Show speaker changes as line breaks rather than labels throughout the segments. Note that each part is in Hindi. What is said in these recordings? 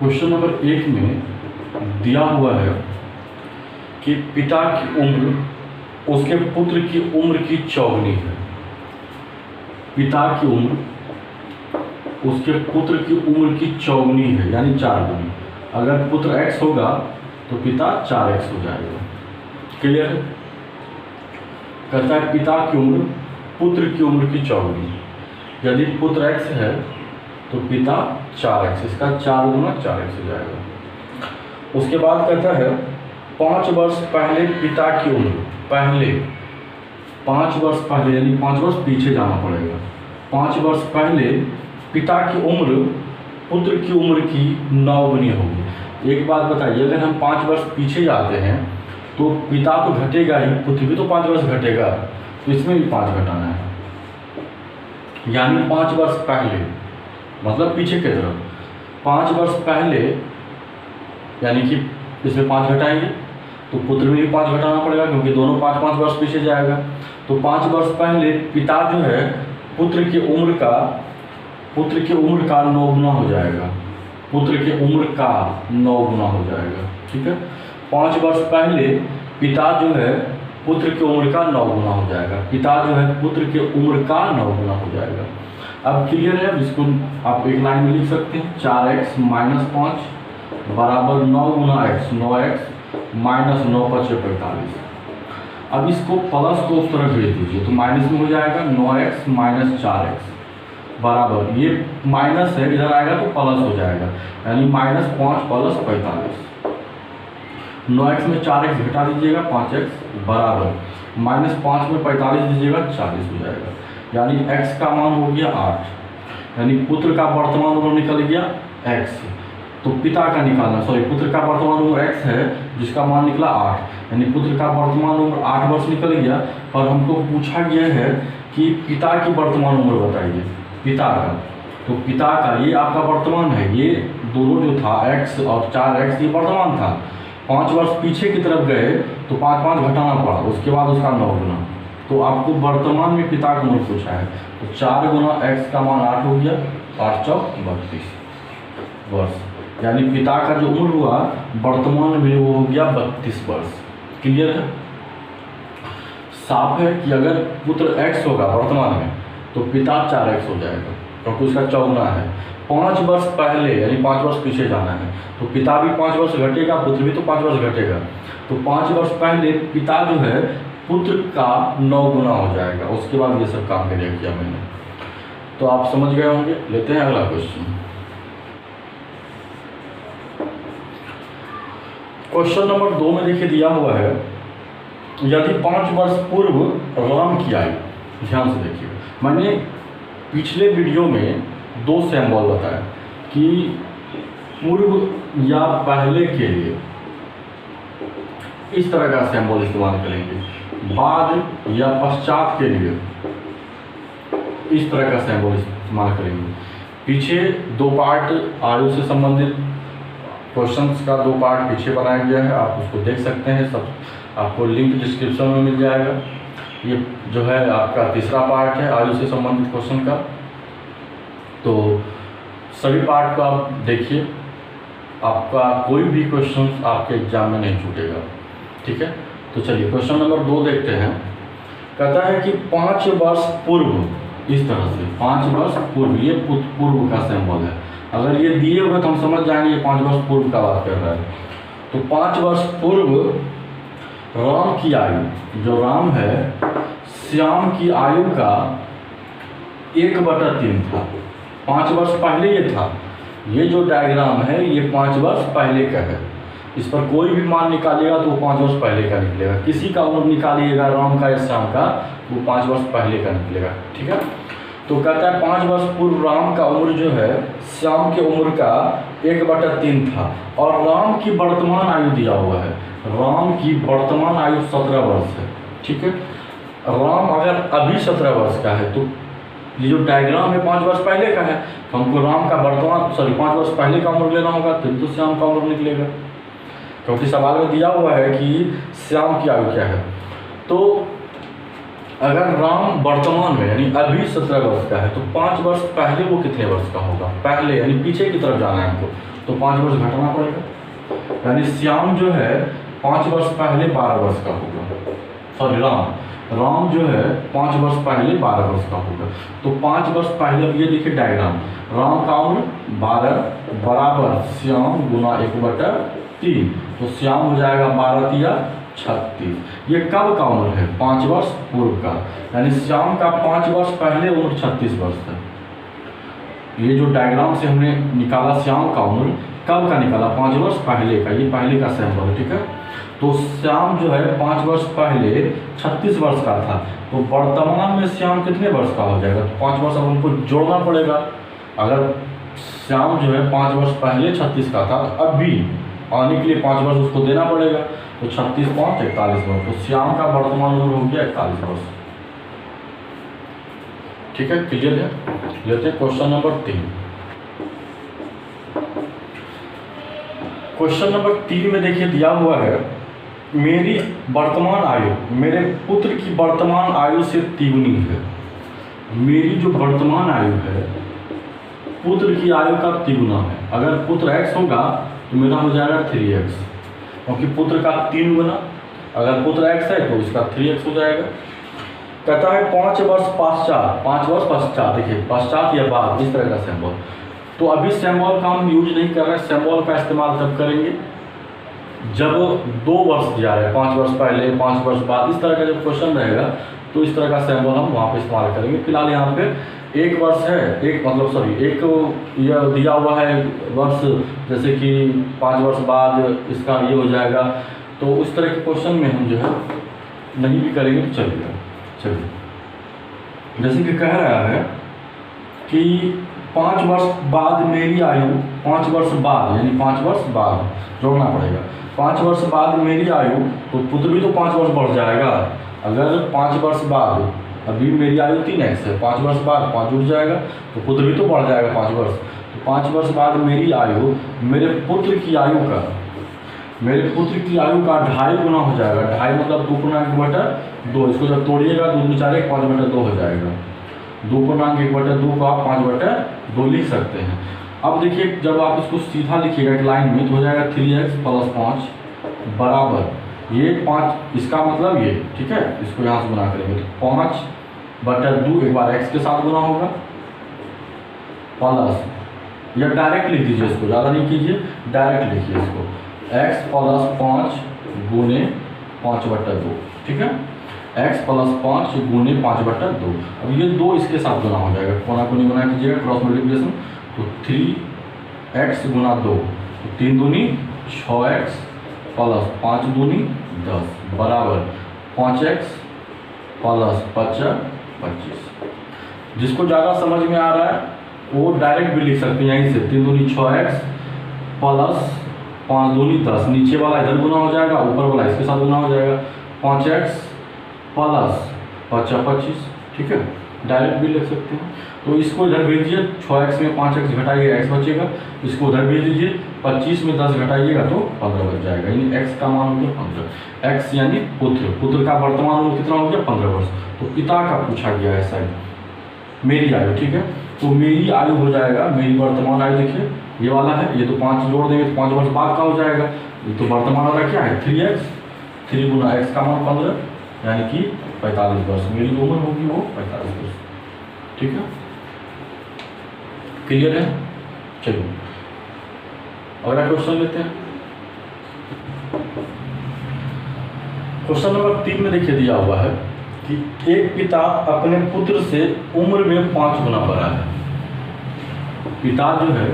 क्वेश्चन नंबर 1 में दिया हुआ है कि पिता की उम्र उसके पुत्र की उम्र की चौगुनी है। पिता की उम्र उसके पुत्र की उम्र की चौगुनी है, यानी 4 गुनी। अगर पुत्र x होगा तो पिता 4x हो जाएगा। क्लियर है? कहता है पिता की उम्र पुत्र की उम्र की चौगुनी। यदि पुत्र x है तो पिता 4x, इसका 4 गुना 4x हो जाएगा। उसके बाद कहता है 5 वर्ष पहले पिता की उम्र, पहले 5 वर्ष पहले यानी 5 वर्ष पीछे जाना पड़ेगा। 5 वर्ष पहले पिता की उम्र पुत्र की उम्र की 9 गुनी होगी। एक बात बताइए, अगर हम 5 वर्ष पीछे जाते हैं तो पिता तो घटेगा ही, पुत्र भी तो 5 वर्ष घटेगा, तो इसमें भी 5 घटाना है। यानी 5 वर्ष पहले मतलब पीछे की तरफ 5 वर्ष पहले, यानी कि इसमें 5 घटाएंगे तो पुत्र में भी 5 घटाना पड़ेगा, क्योंकि दोनों 5-5 वर्ष पीछे जाएगा। तो 5 वर्ष पहले पिता जो है पुत्र की उम्र का 9 गुना हो जाएगा। पुत्र की उम्र का 9 गुना हो जाएगा। ठीक है, 5 वर्ष पहले पिता जो है पुत्र की उम्र का 9 गुना हो जाएगा। पिता जो है पुत्र की उम्र का 9 गुना हो जाएगा। अब क्लियर है? अब इसको आप एक लाइन में लिख सकते हैं, 4x - 5 बराबर 9 गुना x, 9x माइनस 9 × 5 = 45। अब इसको प्लस को उस तरफ भेज दीजिए तो माइनस में हो जाएगा। 9x - 4x बराबर, ये माइनस है, इधर आएगा तो प्लस हो जाएगा, यानी -5 + 45। 9x में 4x घटा दीजिएगा, 5x बराबर -5 में 45 दीजिएगा, 40 हो जाएगा। यानी x का मान हो गया 8, यानी पुत्र का वर्तमान उम्र निकल गया x। तो पिता का निकालना, पुत्र का वर्तमान उम्र x है जिसका मान निकला 8, यानी पुत्र का वर्तमान उम्र 8 वर्ष निकल गया। और हमको पूछा गया है कि पिता की वर्तमान उम्र बताइए, पिता का। तो पिता का ये आपका वर्तमान है, ये दोनों जो था x और 4x ये वर्तमान था। 5 वर्ष पीछे की तरफ गए तो 5-5 घटाना पड़ा, उसके बाद उसका 9 गुना। तो आपको वर्तमान में पिता का उम्र पूछा है, तो 4 गुना x का मान 8 हो गया, 8 × 4 = 32 वर्ष। यानी पिता का जो उम्र हुआ वर्तमान में वो हो गया 32 वर्ष। क्लियर है? साफ है कि अगर पुत्र x होगा वर्तमान में तो पिता 4x हो जाएगा, क्योंकि उसका 14 है। 5 वर्ष पहले यानी 5 वर्ष पीछे जाना है तो पिता भी 5 वर्ष घटेगा, पुत्र भी तो 5 वर्ष घटेगा। तो 5 वर्ष पहले पिता जो है पुत्र का 9 गुना हो जाएगा। उसके बाद ये सब काम क्लियर किया मैंने, तो आप समझ गए होंगे। लेते हैं अगला क्वेश्चन। क्वेश्चन नंबर 2 में देखिए दिया हुआ है, यदि 5 वर्ष पूर्व राम की आयु, ध्यान से देखिए, मैंने पिछले वीडियो में 2 सिंबल बताया कि पूर्व या पहले के लिए इस तरह का सिंबल इस्तेमाल करेंगे, बाद या पश्चात के लिए इस तरह का सिंबल इस्तेमाल करेंगे। पीछे 2 पार्ट आयु से संबंधित क्वेश्चंस का 2 पार्ट पीछे बनाया गया है, आप उसको देख सकते हैं। सब आपको लिंक डिस्क्रिप्शन में मिल जाएगा। ये जो है आपका तीसरा पार्ट है आयु से संबंधित क्वेश्चन का। तो सभी पार्ट को आप देखिए, आपका कोई भी क्वेश्चन आपके एग्जाम में नहीं छूटेगा। ठीक है, तो चलिए क्वेश्चन नंबर 2 देखते हैं। कहता है कि 5 वर्ष पूर्व, इस तरह से 5 वर्ष पूर्व, ये पूर्व का सिंबल है। अगर ये दिए हुए तो हम समझ जाएंगे ये 5 वर्ष पूर्व का बात कर रहा है। तो 5 वर्ष पूर्व राम की आयु, जो राम है, श्याम की आयु का 1/3 था। 5 वर्ष पहले ये था। ये जो डायग्राम है ये 5 वर्ष पहले का है। इस पर कोई भी मान निकालिएगा तो वो 5 वर्ष पहले का निकलेगा। किसी का उम्र निकालिएगा राम का या श्याम का, वो 5 वर्ष पहले का निकलेगा। ठीक है, तो कहता है 5 वर्ष पूर्व राम का उम्र जो है श्याम के उम्र का 1/3 था। और राम की वर्तमान आयु दिया हुआ है, राम की वर्तमान आयु 17 वर्ष है। ठीक है, राम अगर अभी 17 वर्ष का है तो ये जो डायग्राम है 5 वर्ष पहले का है, तो हमको राम का वर्तमान 5 वर्ष पहले का उम्र लेना होगा, तब तो श्याम का उम्र निकलेगा, क्योंकि सवाल में दिया हुआ है कि श्याम की आयु क्या है। तो अगर राम वर्तमान में यानी अभी 17 वर्ष का है तो 5 वर्ष पहले वो कितने वर्ष का होगा, पहले यानी पीछे की तरफ जाना है हमको, तो 5 वर्ष घटाना पड़ेगा। यानी श्याम जो है 5 वर्ष पहले 12 वर्ष का होगा। सॉरी, राम जो है 5 वर्ष पहले 12 वर्ष का होगा। तो 5 वर्ष पहले, ये देखिए डायग्राम, राम का उम्र 12 बराबर श्याम गुना 1/3, तो श्याम हो जाएगा 12 तिया 36। ये कब का उम्र है? 5 वर्ष पूर्व का, यानी श्याम का 5 वर्ष पहले उम्र 36 वर्ष है। ये जो डायग्राम से हमने निकाला श्याम का उम्र कब का निकाला? 5 वर्ष पहले का, ये पहले का सैंपल है, ठीक है। तो श्याम जो है 5 वर्ष पहले 36 वर्ष का था, तो वर्तमान में श्याम कितने वर्ष का हो जाएगा? तो 5 वर्ष अब हमको जोड़ना पड़ेगा। अगर श्याम जो है 5 वर्ष पहले 36 का था, तो अब भी आने के लिए 5 वर्ष उसको देना पड़ेगा, तो 36 5 41 वर्ष, तो श्याम का वर्तमान उम्र हो गया 41 वर्ष। ठीक है, क्लियर है। लेते हैं क्वेश्चन नंबर 3। क्वेश्चन नंबर 3 में देखिए दिया हुआ है, मेरी वर्तमान आयु मेरे पुत्र की वर्तमान आयु से तिगुनी है। मेरी जो वर्तमान आयु है पुत्र की आयु का तिगुना है। अगर पुत्र x होगा तो मेरा हो जाएगा 3x, क्योंकि पुत्र का 3 गुना, अगर पुत्र x है तो इसका 3x हो जाएगा। कहता है 5 वर्ष पश्चात, 5 वर्ष पश्चात, देखिए पश्चात या बाद, इस तरह का सिंबल। तो अभी सिंबल का हम यूज नहीं कर रहे हैं, सिंबल का इस्तेमाल तब करेंगे जब 2 वर्ष दिया है, 5 वर्ष पहले 5 वर्ष बाद, इस तरह का जब क्वेश्चन रहेगा तो इस तरह का सिंबल हम वहाँ पे इस्तेमाल करेंगे। फिलहाल यहाँ पे 1 वर्ष है, एक यह दिया हुआ है वर्ष, जैसे कि 5 वर्ष बाद इसका ये हो जाएगा, तो उस तरह के क्वेश्चन में हम जो है नहीं भी करेंगे तो चलेगा। चलिए, जैसे कि कह रहा है कि 5 वर्ष बाद मेरी आयु, 5 वर्ष बाद यानी 5 वर्ष बाद जोड़ना पड़ेगा। 5 वर्ष बाद मेरी आयु, तो पुत्र भी तो 5 वर्ष बढ़ जाएगा। अगर 5 वर्ष बाद, अभी मेरी आयु 3x है, 5 वर्ष बाद 5 जुड़ जाएगा तो पुत्र भी तो बढ़ जाएगा 5 वर्ष। तो 5 वर्ष बाद मेरी आयु मेरे पुत्र की आयु का 2.5 गुना हो जाएगा। 2.5 मतलब 2/2, इसको जब तोड़िएगा 2 4 1 5/2 हो जाएगा। 2/1/2 को आप 5/2 लिख सकते हैं। अब देखिए, जब आप इसको सीधा लिखिएगा एक लाइन में तो हो जाएगा 3x + 5 बराबर ये 5, इसका मतलब ये, ठीक है। इसको यहाँ से गुना करेंगे तो 5/2 एक बार x के साथ गुना होगा, प्लस, या डायरेक्ट लिख दीजिए, इसको ज़्यादा नहीं कीजिए, डायरेक्ट लिखिए इसको, x + 5 गुने 5/2, ठीक है। x + 5 गुने 5/2। अब ये 2 इसके साथ गुना हो जाएगा, कोना कोनी गुना कीजिएगा, क्रॉस मल्टीप्लिकेशन, तो 3x गुना 2, तो 3 दूनी 6x + 5 दूनी 10 बराबर 5x + 5 25। जिसको ज़्यादा समझ में आ रहा है वो डायरेक्ट भी लिख सकते हैं यहीं से, 3 दूनी 6x + 5 दूनी 10, नीचे वाला इधर गुना हो जाएगा, ऊपर वाला इसके साथ गुना हो जाएगा, 5x + 5 25, ठीक है। डायरेक्ट भी लिख सकते हैं। तो इसको इधर भेज दीजिए, 6x में 5x घटाइएगा x बचेगा, इसको उधर भेज दीजिए, 25 में 10 घटाइएगा तो 15 बच जाएगा, यानी x का मान हो गया 15। x यानी पुत्र का वर्तमान उम्र कितना हो गया? 15 वर्ष। तो पिता का पूछा गया है साइड, मेरी आयु, ठीक है। तो मेरी आयु हो जाएगा, मेरी वर्तमान आयु देखिए ये वाला है, ये तो 5 जोड़ देंगे तो 5 वर्ष बाद का हो जाएगा। ये तो वर्तमान वाला क्या है? 3x, 3 गुना x का मान 15, यानी कि 45 वर्ष मेरी उम्र होगी, वो 45 वर्ष, ठीक है। क्लियर है। चलिए अगला क्वेश्चन लेते हैं। क्वेश्चन नंबर 3 में देखिए दिया हुआ है कि एक पिता अपने पुत्र से उम्र में 5 गुना बड़ा है। पिता जो है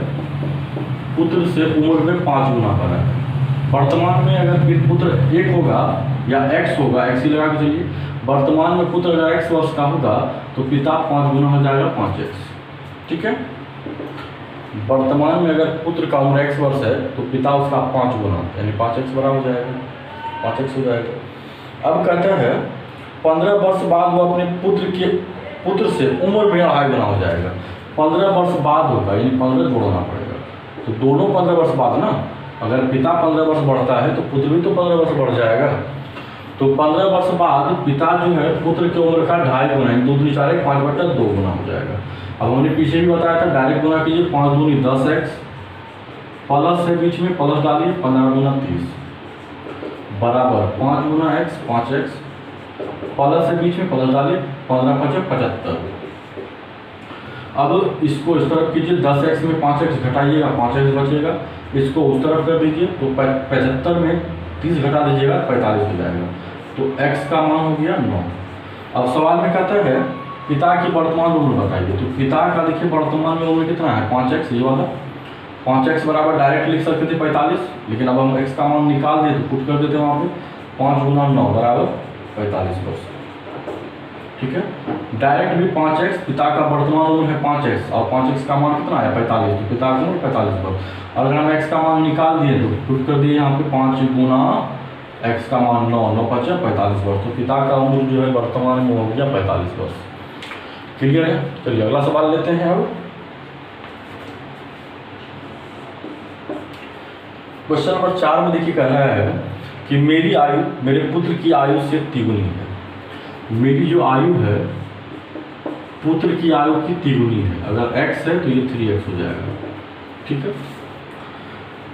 पुत्र से उम्र में 5 गुना बड़ा है। वर्तमान में अगर पुत्र 1 होगा या x होगा, x ही लगा के चलिए, वर्तमान में पुत्र अगर x वर्ष का होगा तो पिता 5 गुना हो जाएगा 5x, ठीक है। वर्तमान में अगर पुत्र का उम्र x वर्ष है तो पिता उसका 5 गुना यानी 5x बड़ा हो जाएगा, 5x हो जाएगा। अब कहता है 15 वर्ष बाद वो अपने पुत्र से उम्र में 2.5 गुना हो जाएगा। 15 वर्ष बाद होगा यानी 15 जोड़ना पड़ेगा, तो दोनों 15 वर्ष बाद ना, अगर पिता 15 वर्ष बढ़ता है तो पुत्र भी तो 15 वर्ष बढ़ जाएगा। तो 15 वर्ष बाद पिता जो है पुत्र की उम्र का 2.5 गुना, 2 दूनी 4 5/2 गुना हो जाएगा। अब हमने पीछे भी बताया था, डायरेक्ट गुना कीजिए, 5 दूनी 10x प्लस है बीच में, प्लस डालिए, 15 गुना 30 बराबर 5 गुना x 5x, प्लस है बीच में, प्लस डालिए, 15 5 75। अब इसको इस तरफ कीजिए, 10x में 5x घटाइएगा, 5x बचेगा, इसको उस तरफ कर दीजिए तो 75 में 30 घटा दीजिएगा, 45 हो जाएगा। तो x का मान हो गया 9। अब सवाल में कहता है पिता की वर्तमान उम्र बताइए। तो पिता का देखिए वर्तमान में उम्र कितना है, 5x, ये वाला 5x बराबर डायरेक्ट लिख सकते थे 45, लेकिन अब हम x का मान निकाल दें तो पुट कर देते हैं वहाँ पे, 5 गुना 9 बराबर 45 वर्ष। ठीक है, डायरेक्ट भी 5x, पिता का वर्तमान उम्र है 5x और 5x का मान कितना है 45, तो पिता का उम्र 45 वर्ष। और अगर हम x का मान निकाल दिए तो पुट कर दिए यहाँ पे 5 गुना x का मान 9, 9 5 45 वर्ष। तो पिता का उम्र जो है वर्तमान में हो गया 45 वर्ष। क्लियर है? चलिए अगला सवाल लेते हैं। अब क्वेश्चन नंबर 4 में देखिए कह रहा है कि मेरी आयु मेरे पुत्र की आयु से तिगुनी है। मेरी जो आयु है पुत्र की आयु की तिगुनी है। अगर x है तो ये 3x हो जाएगा। ठीक है,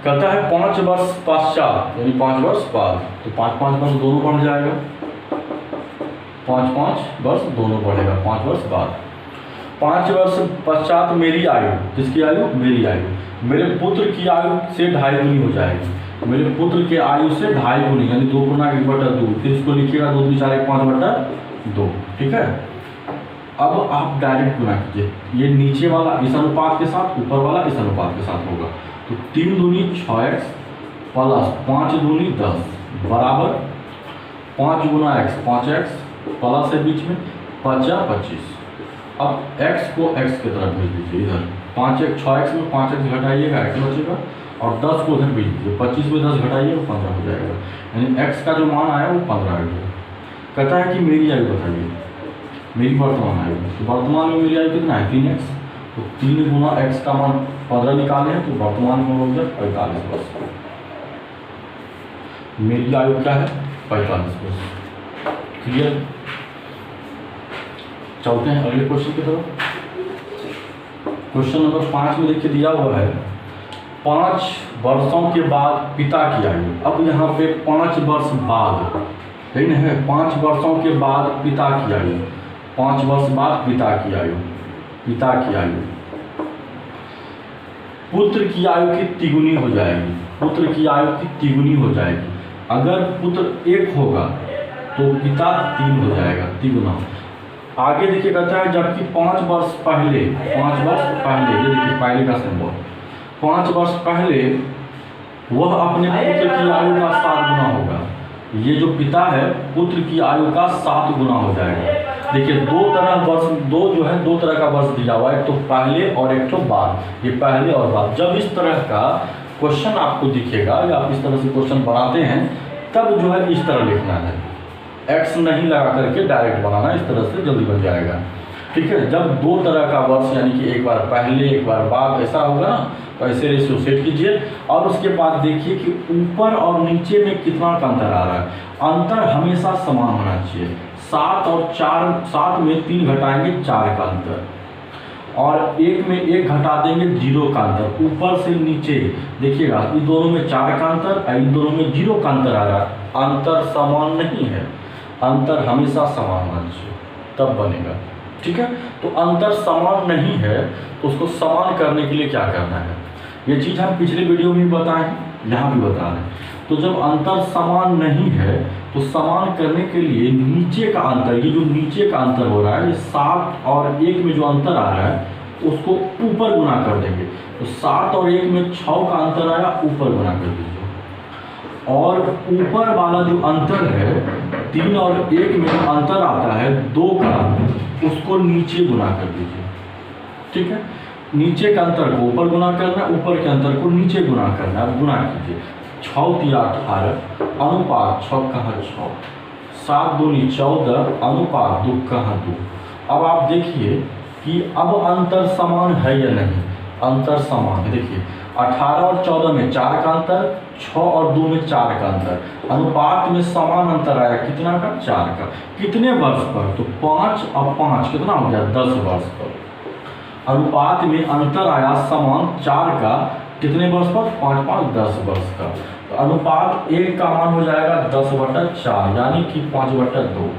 कहता है 5 वर्ष पश्चात यानी 5 वर्ष बाद, तो 5 वर्ष दोनों बढ़ जाएगा, 5 वर्ष दोनों बढ़ेगा 5 वर्ष बाद। 5 वर्ष पश्चात मेरी आयु, किसकी आयु, मेरी आयु, मेरे पुत्र की आयु से 2.5 गुनी हो जाएगी। मेरे पुत्र के आयु से 2.5 गुनी यानी 2 गुना 1/2, फिर इसको लिखिएगा 2 2 4 1 5/2। ठीक है, अब आप डायरेक्ट गुना कीजिए, ये नीचे वाला इस अनुपात के साथ, ऊपर वाला इस अनुपात के साथ होगा। तो 3 दूनी 6x प्लस 5 दूनी 10 बराबर 5 गुना x 5x प्लस है बीच में 5 25। अब x को x की तरफ भेज दीजिए, इधर 6x में 5x घटाइएगा x बचेगा और 10 को उधर भेज दीजिए, 25 में 10 घटाइएगा 15 हो जाएगा, यानी x का जो मान आया वो 15 आ गया। कहता है कि मेरी आयु बताइए, मेरी वर्तमान आयु। तो वर्तमान में मेरी आयु कितना है 3x, तो 3 गुना x का मान 15 निकाले हैं तो वर्तमान में हो गया 45 वर्ष। मेरी आयु क्या है 45 वर्ष। क्लियर? चलते हैं अगले क्वेश्चन की तरफ। क्वेश्चन नंबर 5 में देखिए दिया हुआ है 5 वर्षों के बाद पिता की आयु। अब यहाँ पे 5 वर्ष बाद लेकिन है 5 वर्षों के बाद पिता की आयु, 5 वर्ष बाद पिता की आयु, पिता की आयु पुत्र की आयु की तिगुनी हो जाएगी, पुत्र की आयु की तिगुनी हो जाएगी। अगर पुत्र 1 होगा तो पिता 3 हो जाएगा, तिगुना। आगे देखिए कहता है जबकि 5 वर्ष पहले, 5 वर्ष पहले, ये देखिए पहले का सिंबल, 5 वर्ष पहले वह अपने पुत्र की आयु का 7 गुना होगा। ये जो पिता है पुत्र की आयु का 7 गुना हो जाएगा। देखिए दो तरह का वर्ष दिया हुआ है, एक तो पहले और एक तो बाद। ये पहले और बाद, जब इस तरह का क्वेश्चन आपको दिखेगा या आप इस तरह से क्वेश्चन बनाते हैं तब जो है इस तरह लिखना है, एक्स नहीं लगा करके डायरेक्ट बनाना, इस तरह से जल्दी बन जाएगा। ठीक है, जब 2 तरह का वर्ष यानी कि एक बार पहले एक बार बाद ऐसा होगा ना, तो ऐसे रेशियो सेट कीजिए और उसके बाद देखिए कि ऊपर और नीचे में कितना का अंतर आ रहा है। अंतर हमेशा समान होना चाहिए। 7 और 4, 7 में 3 घटाएंगे 4 का अंतर, और 1 में 1 घटा देंगे 0 का अंतर। ऊपर से नीचे देखिएगा इन दोनों में 4 का अंतर, इन दोनों में 0 का अंतर आ रहा है। अंतर समान नहीं है, अंतर हमेशा समान होना चाहिए तब बनेगा। ठीक है, तो अंतर समान नहीं है तो उसको समान करने के लिए क्या करना है, ये चीज़ हम पिछले वीडियो में भी बताए हैं, यहाँ भी बता रहे हैं। तो जब अंतर समान नहीं है तो समान करने के लिए नीचे का अंतर, ये जो नीचे का अंतर हो रहा है, ये 7 और 1 में जो अंतर आ रहा है उसको ऊपर गुना कर देंगे। तो 7 और 1 में 6 का अंतर आया, ऊपर गुना कर दीजिए। और ऊपर वाला जो अंतर है 3 और 1 में अंतर आता है 2 का, उसको नीचे गुना कर दीजिए। ठीक है, नीचे का अंतर को ऊपर गुना करना, ऊपर के अंतर को नीचे गुना करना। अब गुना कीजिए, 6 3 18 अनुपात 6 कहाँ 6, 7 दूनी 14 अनुपात 2 कहाँ 2। अब आप देखिए कि अब अंतर समान है या नहीं, अंतर समान है। देखिए 18 और 14 में 4 का अंतर, 6 और 2 में 4 का अंतर, अनुपात में समान अंतर आया कितना का 4 का। कितने वर्ष पर, तो 5 और 5 कितना हो गया 10 वर्ष पर। अनुपात में अंतर आया समान 4 का कितने वर्ष पर? 5 5 10 वर्ष का। तो अनुपात 1 का मान हो जाएगा 10/4 यानी कि 5/2।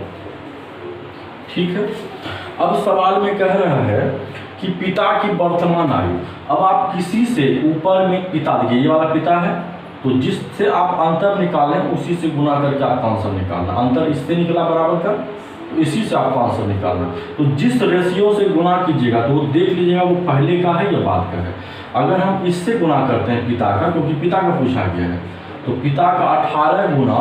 ठीक है। अब सवाल में कह रहा है कि पिता की वर्तमान आयु। अब आप किसी से ऊपर में पिता देखिए, ये वाला पिता है, तो जिससे आप अंतर निकालें उसी से गुना करके आपका आंसर निकालना। अंतर इससे निकला बराबर का, तो इसी से आपका आंसर निकालना। तो जिस रेशियो से गुना कीजिएगा तो वो देख लीजिएगा वो पहले का है या बाद का है। अगर हम इससे गुना करते हैं पिता का, क्योंकि पिता का पूछा गया है, तो पिता का 18 गुना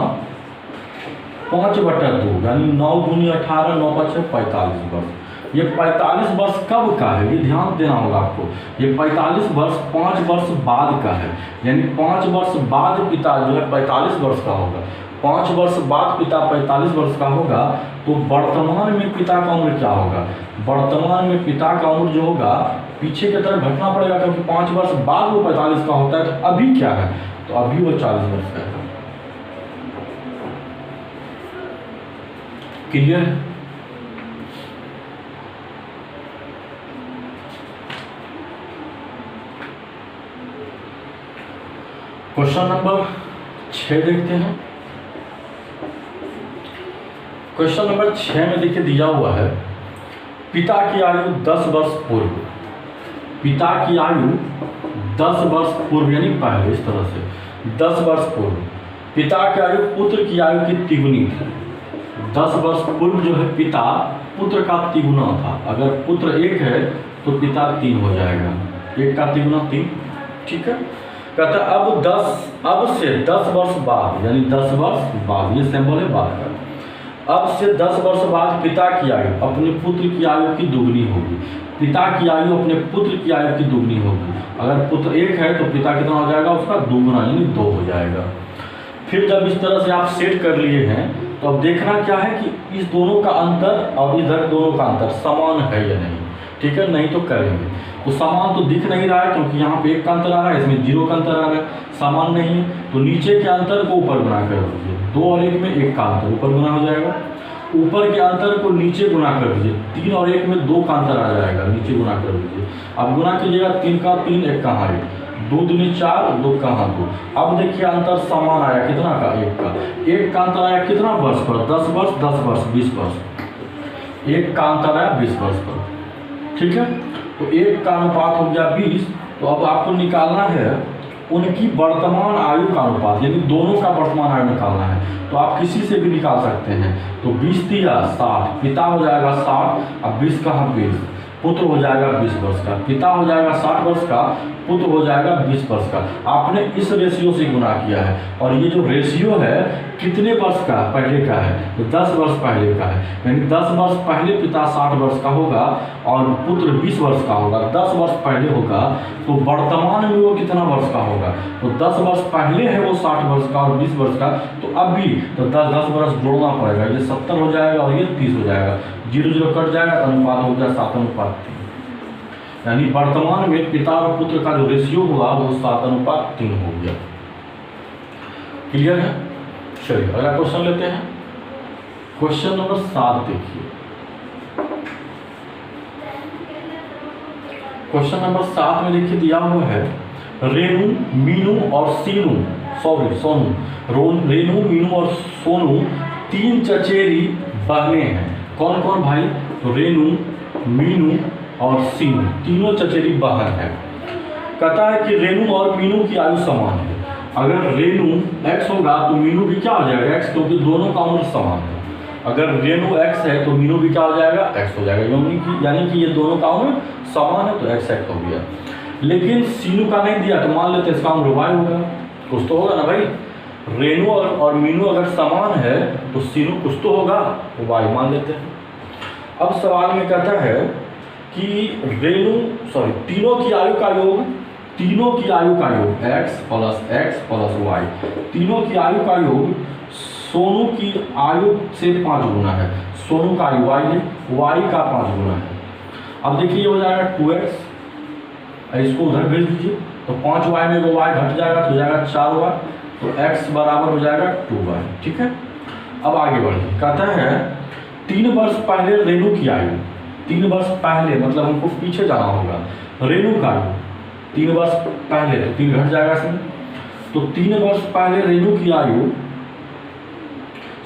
5/2 यानी 9 दूनी 18, 9 5 45 वर्ष। ये 45 वर्ष कब का है, ये ध्यान देना होगा आपको। ये 45 वर्ष 5 वर्ष बाद का है, यानी 5 वर्ष बाद पिता जो है 45 वर्ष का होगा। 5 वर्ष बाद पिता 45 वर्ष का होगा, तो वर्तमान में पिता का उम्र क्या होगा? वर्तमान में पिता का उम्र जो होगा पीछे की तरफ घटना पड़ेगा, क्योंकि 5 वर्ष बाद वो 45 का होता है। तो अभी क्या है? तो अभी वो 40 वर्ष का है। क्लियर? क्वेश्चन नंबर 6 देखते हैं। क्वेश्चन नंबर 6 में देखिए दिया हुआ है पिता की आयु 10 वर्ष पूर्व। पिता की आयु 10 वर्ष पूर्व यानी पहले, इस तरह से 10 वर्ष पूर्व पिता की आयु पुत्र की आयु की तिगुनी थी। 10 वर्ष पूर्व जो है पिता पुत्र का तिगुना था। अगर पुत्र 1 है तो पिता 3 हो जाएगा, 1 का तिगुना 3। ठीक है। कहता अब से 10 वर्ष बाद यानी 10 वर्ष बाद, ये सिंबल है बाद का। अब से 10 वर्ष बाद पिता की आयु अपने पुत्र की आयु की दुगनी होगी। पिता की आयु अपने पुत्र की आयु की दुगनी होगी। अगर पुत्र 1 है तो पिता कितना हो जाएगा? उसका दुगुना यानी 2 हो जाएगा। फिर जब इस तरह से आप सेट कर लिए हैं तो अब देखना क्या है कि इस दोनों का अंतर और इधर दोनों का अंतर समान है या नहीं। ठीक है, नहीं तो करेंगे। तो समान तो दिख नहीं रहा है, क्योंकि यहाँ पे 1 का अंतर आ रहा है, इसमें 0 का अंतर आ रहा है। समान नहीं है तो नीचे के अंतर को ऊपर गुना कर दीजिए। 2 और 1 में 1 का अंतर ऊपर गुना हो जाएगा। ऊपर के अंतर को नीचे गुना कर दीजिए। 3 और 1 में 2 का अंतर आ जाएगा, नीचे गुना कर दीजिए। अब गुना कीजिएगा 3 का 3, 1 का 1, 2 दूनी 4, 2 का 2। अब देखिए अंतर समान आया कितना का? 1 का। 1 का अंतर आया कितना वर्ष पर? 10 वर्ष, 10 वर्ष 20 वर्ष। 1 का अंतर आया 20 वर्ष पर। ठीक है, तो 1 का अनुपात हो गया 20। तो अब आपको निकालना है उनकी वर्तमान आयु का अनुपात, यानी दोनों का वर्तमान आयु निकालना है। तो आप किसी से भी निकाल सकते हैं। तो 20 दिया 60, पिता हो जाएगा 60, अब 20 का 20, पुत्र हो जाएगा 20 वर्ष का। पिता हो जाएगा 60 वर्ष का, पुत्र हो जाएगा 20 वर्ष का। आपने इस रेशियो से गुना किया है, और ये जो रेशियो है कितने वर्ष का पहले का है? तो 10 वर्ष पहले का है, यानी 10 वर्ष पहले पिता 60 वर्ष का होगा और पुत्र 20 वर्ष का होगा। 10 वर्ष पहले होगा तो वर्तमान में वो कितना वर्ष का होगा? तो 10 वर्ष पहले है वो 60 वर्ष का और 20 वर्ष का। तो अभी तो 10 वर्ष जोड़ना पड़ेगा, ये 70 हो जाएगा और ये 30 हो जाएगा। 0 0 कट जाएगा तो अनुपात हो गया 7:3। यानी वर्तमान में पिता और पुत्र का जो रेशियो हुआ वो 7:3 हो गया। क्लियर है? चलिए अगला क्वेश्चन लेते हैं। क्वेश्चन नंबर 7 देखिए। क्वेश्चन नंबर 7 में देखिए दिया हुआ है रेणु, मीनू और सोनू। रेणु, मीनू और सोनू 3 चचेरी बहनें हैं। कौन कौन भाई? तो रेणु, मीनू और सीनू तीनों चचेरी बहन है। कहता है कि रेणु और मीनू की आयु समान है। अगर रेणु x होगा तो मीनू भी क्या हो जाएगा? x, क्योंकि दोनों का उम्र समान है। अगर रेणु x है तो मीनू भी क्या हो जाएगा? x हो जाएगा, यानी कि ये दोनों का उम्र समान है, तो x हो गया। लेकिन सीनू का नहीं दिया, तो मान लेते इसका उम्र y होगा। कुछ तो होगा ना भाई। रेणु और मीनू अगर समान है तो सीनू कुछ तो होगा, तो y मान लेते हैं। अब सवाल में कहता है कि तीनों की आयु का योग x प्लस y, तीनों की आयु का योग सोनू की आयु से 5 गुना है। सोनू का आयु y है, y का 5 गुना है। अब देखिए ये हो जाएगा 2x, इसको उधर भेज दीजिए तो 5y में वो y घट जाएगा तो हो जाएगा 4y, तो x बराबर हो जाएगा 2y। ठीक है, अब आगे बढ़िए। कहता है 3 वर्ष पहले रेणु की आयु, 3 वर्ष पहले मतलब हमको पीछे जाना होगा। रेणु का आयु 3 वर्ष पहले, तो 3 घट जाएगा इसमें। तो 3 वर्ष पहले रेणु की आयु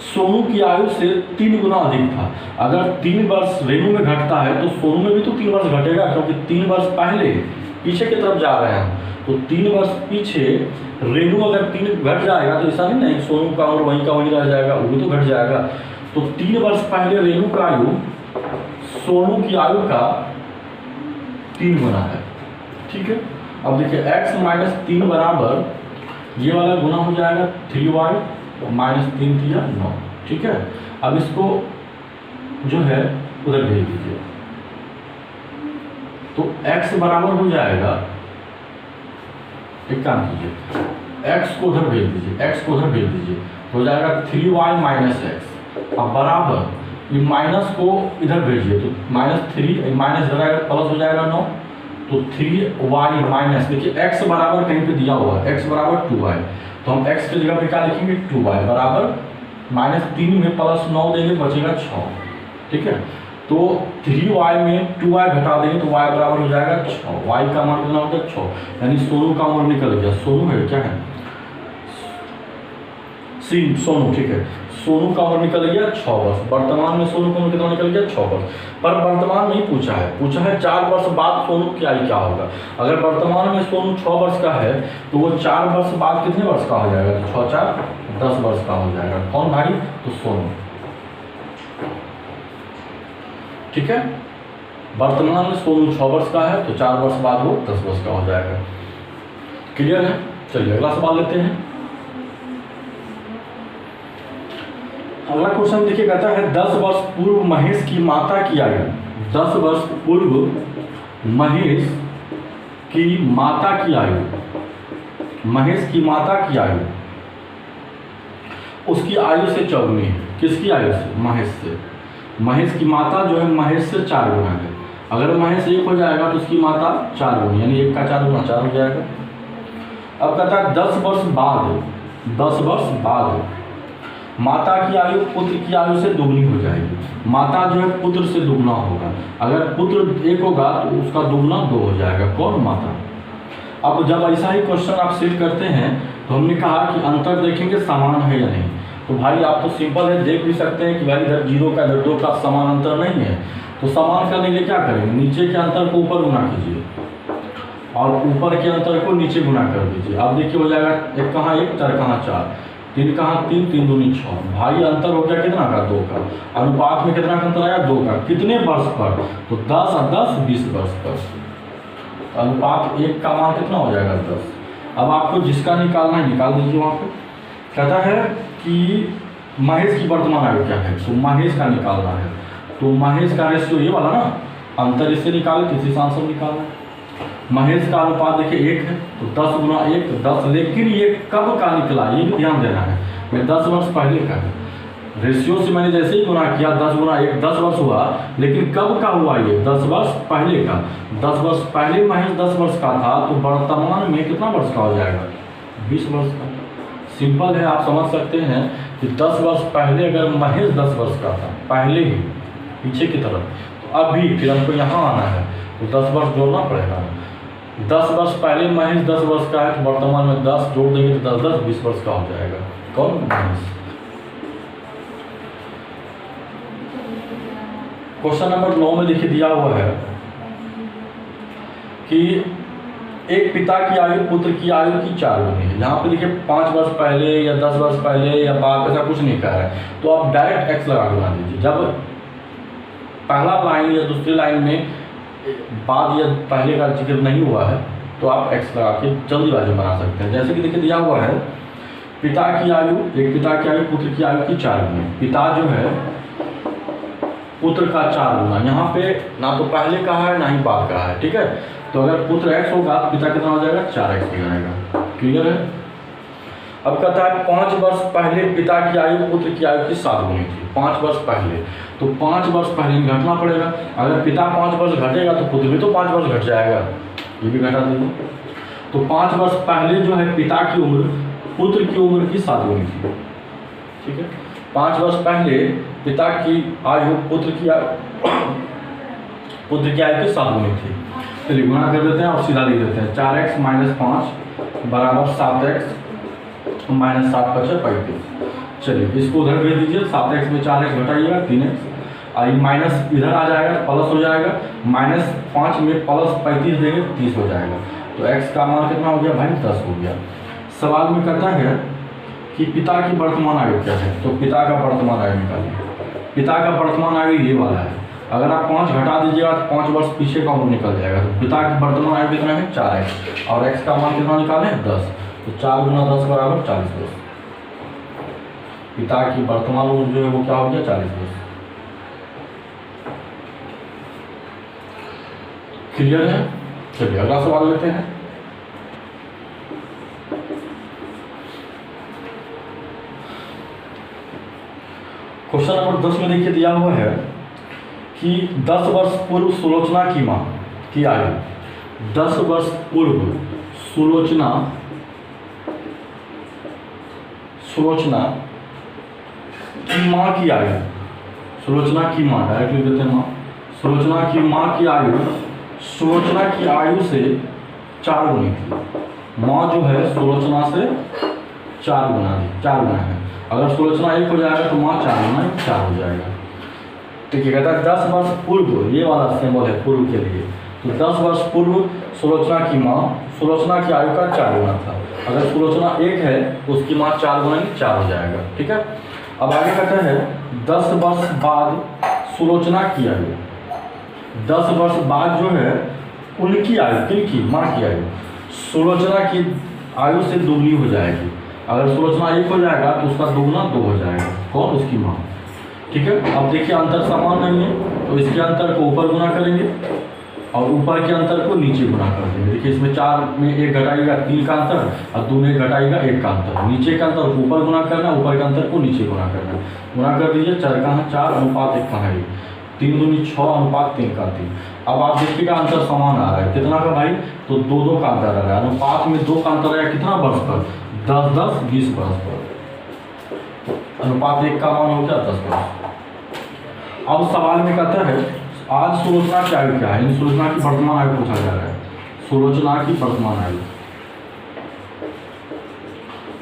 सोनू की आयु से 3 गुना अधिक था। अगर 3 वर्ष रेणु में घटता है तो सोनू में भी तो 3 वर्ष घटेगा, क्योंकि 3 वर्ष पहले पीछे की तरफ जा रहे हैं। तो 3 वर्ष पीछे रेणु अगर 3 घट जाएगा तो ऐसा नहीं सोनू का उम्र वहीं का वहीं रह जाएगा, वो भी तो घट जाएगा। तो 3 वर्ष पहले रेणु का आयु सोनू की आयु का 3 गुना है। ठीक है, अब देखिए x माइनस 3 बराबर ये वाला गुना हो जाएगा 3y माइनस 3 3 9। ठीक है, अब इसको जो है उधर भेज दीजिए, तो x बराबर हो जाएगा, एक काम कीजिए x को उधर भेज दीजिए, x को उधर भेज दीजिए, हो जाएगा 3y माइनस एक्स। अब बराबर ये माइनस को इधर भेजिए, तो -3 माइनस प्लस हो जाएगा 9, तो 3y माइनस, देखिए x बराबर कहीं पे दिया हुआ है, x बराबर 2y, तो हम x की जगह पे क्या लिखेंगे 2y बराबर -3 में प्लस 9 देंगे, बचेगा 6। ठीक है, तो 3y में 2y घटा देंगे तो y बराबर हो जाएगा 6। y का मान कितना होता है 6, यानी सोनू का उम्र निकल गया। सोनू है क्या है सोनू। ठीक है, सोनू का उम्र निकल गया 6 वर्ष। वर्तमान में सोनू का उम्र कितना निकल गया 6 वर्ष। पर वर्तमान में ही पूछा है 4 वर्ष बाद सोनू की आयु क्या होगा। अगर वर्तमान में सोनू 6 वर्ष का है तो वो 4 वर्ष बाद कितने वर्ष का हो जाएगा, 6 4 10 वर्ष का हो जाएगा। कौन भाई, तो सोनू। ठीक है, वर्तमान में सोनू 6 वर्ष का है तो 4 वर्ष बाद वो 10 वर्ष का हो जाएगा। क्लियर है, चलिए अगला सवाल लेते हैं। अगला क्वेश्चन देखिए, कहता है 10 वर्ष पूर्व महेश की माता की आयु, 10 वर्ष पूर्व महेश की माता की आयु, महेश की माता की आयु उसकी आयु से चौगुनी है। किसकी आयु से, महेश से। महेश की माता जो है महेश से 4 गुना है। अगर महेश 1 हो जाएगा तो उसकी माता 4 गुना, यानी 1 का 4 गुना 4 हो जाएगा। अब कहता है 10 वर्ष बाद, 10 वर्ष बाद माता की आयु पुत्र की आयु से दुगनी हो जाएगी। माता जो है पुत्र से दुगना होगा। अगर पुत्र 1 होगा तो उसका दुगना 2 हो जाएगा। कौन, माता। अब जब ऐसा ही क्वेश्चन आप सेट करते हैं तो हमने कहा कि अंतर देखेंगे समान है या नहीं। तो भाई आप तो सिंपल है, देख भी सकते हैं कि भाई इधर 0 का इधर 2 का समान अंतर नहीं है। तो समान करने के लिए क्या करेंगे, नीचे के अंतर को ऊपर गुना कीजिए और ऊपर के अंतर को नीचे गुना कर दीजिए। अब देखिए हो जाएगा 1 कहाँ 1, 4 कहाँ 4, 3 कहाँ 3, 3 दूनी 6। भाई अंतर हो गया कितना का, 2 का। अनुपात में कितना का अंतर आया, 2 का। कितने वर्ष पर, तो 10 और 10 20 वर्ष पर। अनुपात 1 का मान कितना हो जाएगा 10। अब आपको जिसका निकालना है निकाल दीजिए। वहाँ पे कहता है कि महेश की वर्तमान आयु क्या है, तो महेश का निकालना है। तो महेश का रेशियो ये वाला ना, अंतर इससे निकाले तो इसी से आंसर निकालना है। महेश का अनुपात देखिए 1 है, तो 10 गुना 1 10। लेकिन ये कब का निकला ये भी ध्यान देना है, ये 10 वर्ष पहले का है। रेशियो से मैंने जैसे ही गुना किया 10 गुना 1 10 वर्ष हुआ, लेकिन कब का हुआ ये 10 वर्ष पहले का। 10 वर्ष पहले महेश 10 वर्ष का था, तो वर्तमान में कितना वर्ष का हो जाएगा 20 वर्ष का। सिंपल है, आप समझ सकते हैं कि 10 वर्ष पहले अगर महेश 10 वर्ष का था पहले ही पीछे की तरफ, तो अभी फिर हमको यहाँ आना है तो 10 वर्ष जोड़ना पड़ेगा। 10 वर्ष पहले महेश 10 वर्ष का है, तो वर्तमान में 10 जोड़ देंगे तो 10 10 20 वर्ष का हो जाएगा। कौन, महेश। क्वेश्चन नंबर 9 में देखिए दिया हुआ है कि एक पिता की आयु पुत्र की आयु की 4 गुनी है। यहाँ पे देखिए 5 वर्ष पहले या 10 वर्ष पहले या बाद ऐसा कुछ नहीं कह रहा है, तो आप डायरेक्ट एक्स लगा के बना दीजिए। जब पहला लाइन या दूसरी लाइन में बाद या पहले का जिक्र नहीं हुआ है तो आप एक्स लगा के जल्दीबाजी बना सकते हैं। जैसे कि देखिए दिया हुआ है पिता की आयु, एक पिता की आयु पुत्र की आयु की 4 गुनी। पिता जो है पुत्र का 4 गुना, यहाँ पे ना तो पहले का है ना ही बाद का है। ठीक है, तो अगर पुत्र x होगा तो पिता कितना हो जाएगा 4x हो जाएगा। क्लियर है। अब कहता है 5 वर्ष पहले पिता की आयु पुत्र की आयु की 7 गुनी थी। 5 वर्ष पहले, तो 5 वर्ष पहले घटना पड़ेगा। अगर पिता 5 वर्ष घटेगा तो पुत्र भी तो 5 वर्ष घट जाएगा, ये भी घटा दीजिए। तो 5 वर्ष पहले जो है पिता की उम्र पुत्र की उम्र की 7 गुनी थी। ठीक है, 5 वर्ष पहले पिता की आयु पुत्र की आयु की 7 गुनी थी। चलिए गुणा कर देते हैं और सीधा लिख देते हैं 4x - 5 बराबर 7x - 7 × 35। चलिए इसको उधर भेज दीजिए, 7x में 4x घटाइएगा 3x, और माइनस इधर आ जाएगा प्लस हो जाएगा, -5 में +35 देंगे 30 हो जाएगा। तो x का मान कितना हो गया भाई 10 हो गया। सवाल में कहता है कि पिता की वर्तमान आयु क्या है, तो पिता का वर्तमान आयु निकालिए। पिता का वर्तमान आयु ये वाला है, अगर आप 5 घटा दीजिएगा तो 5 वर्ष पीछे का उम्र निकल जाएगा। तो पिता की वर्तमान आयु कितना है 4x, और x का मान कितना निकालें 10, तो 4 × 10 बराबर 40 वर्ष। पिता की वर्तमान उम्र जो है वो क्या हो गया 40 वर्ष। क्लियर है। चलिए अगला सवाल लेते हैं। क्वेश्चन नंबर 10 में देखिए दिया हुआ है कि 10 वर्ष पूर्व सुलोचना की मां की आयु, 10 वर्ष पूर्व सुलोचना की मां की आयु, सुलोचना की मां डायरेक्ट लिख देते हैं मां, सुलोचना की मां की आयु सुलोचना की आयु से 4 गुनी थी। मां जो है सुलोचना से 4 गुना है। अगर सुलोचना 1 हो जाएगा तो मां 4 गुना 4 हो जाएगा। ठीक है, कहता है 10 वर्ष पूर्व, ये वाला सिंबल है पूर्व के लिए, तो 10 वर्ष पूर्व सुलोचना की मां सुलोचना की आयु का 4 गुना था। अगर सुलोचना 1 है तो उसकी मां 4 गुना 4 हो जाएगा। ठीक है, अब आगे कहते हैं 10 वर्ष बाद सुलोचना की आयु, 10 वर्ष बाद जो है उनकी आयु, किनकी माँ की आयु, सुलोचना की आयु से दोगुनी हो जाएगी। अगर सुलोचना 1 हो जाएगा तो उसका दोगुना 2 हो जाएगा। कौन? उसकी माँ। ठीक है, अब देखिए अंतर समान नहीं है तो इसके अंतर को ऊपर गुना करेंगे और ऊपर के अंतर को नीचे गुना कर देंगे। देखिए इसमें 4 में 1 घटाएगा 3 का अंतर, और 2 में 1 घटाएगा 1 का अंतर। नीचे का अंतर को ऊपर गुना करना, ऊपर के अंतर को नीचे गुना करना। गुना कर दीजिए, 4 कहाँ 4 अनुपात 1 कहाँ है, 3 दूनी 6 अनुपात 3 का 3। अब आप देखिएगा अंतर समान आ रहा है कितना का भाई, तो 2 का अंतर आ रहा है। अनुपात में 2 का अंतर आया कितना वर्ष पर, 10 20 वर्ष पर। अनुपात 1 का मान हो गया 10 वर्ष। अब सवाल में कहता है आज सुलोचना की आयु क्या है, इन सुलोचना की वर्तमान आयु पूछा जा रहा है। सुलोचना की वर्तमान आयु,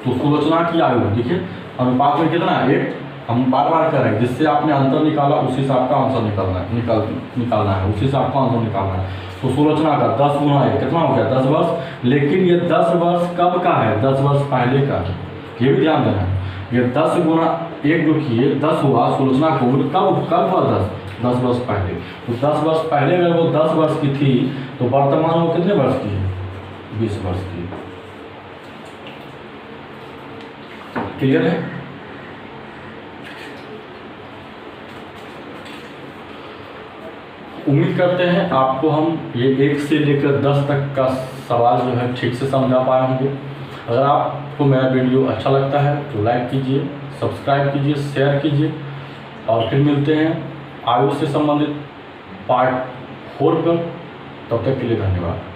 तो सुलोचना की आयु देखिए अनुपात में कितना है 1, हम बार बार कर रहे हैं, जिससे आपने अंतर निकाला उसी से आपका आंसर निकालना है, उसी से आपका आंसर निकालना है। तो सुलोचना का 10 गुना 1 कितना हो गया 10 वर्ष। लेकिन ये 10 वर्ष कब का है, 10 वर्ष पहले का है, ये भी ध्यान देना है। ये 10 गुना 1 जो किए 10 हुआ, सुलोचना को कब हुआ 10 वर्ष पहले। तो 10 वर्ष पहले अगर वो 10 वर्ष की थी तो वर्तमान वो कितने वर्ष की है 20 वर्ष की। क्लियर है। उम्मीद करते हैं आपको हम ये 1 से लेकर 10 तक का सवाल जो है ठीक से समझा पाए होंगे। अगर आपको मेरा वीडियो अच्छा लगता है तो लाइक कीजिए, सब्सक्राइब कीजिए, शेयर कीजिए, और फिर मिलते हैं आयु से संबंधित पार्ट 4 पर। तब तक के लिए धन्यवाद।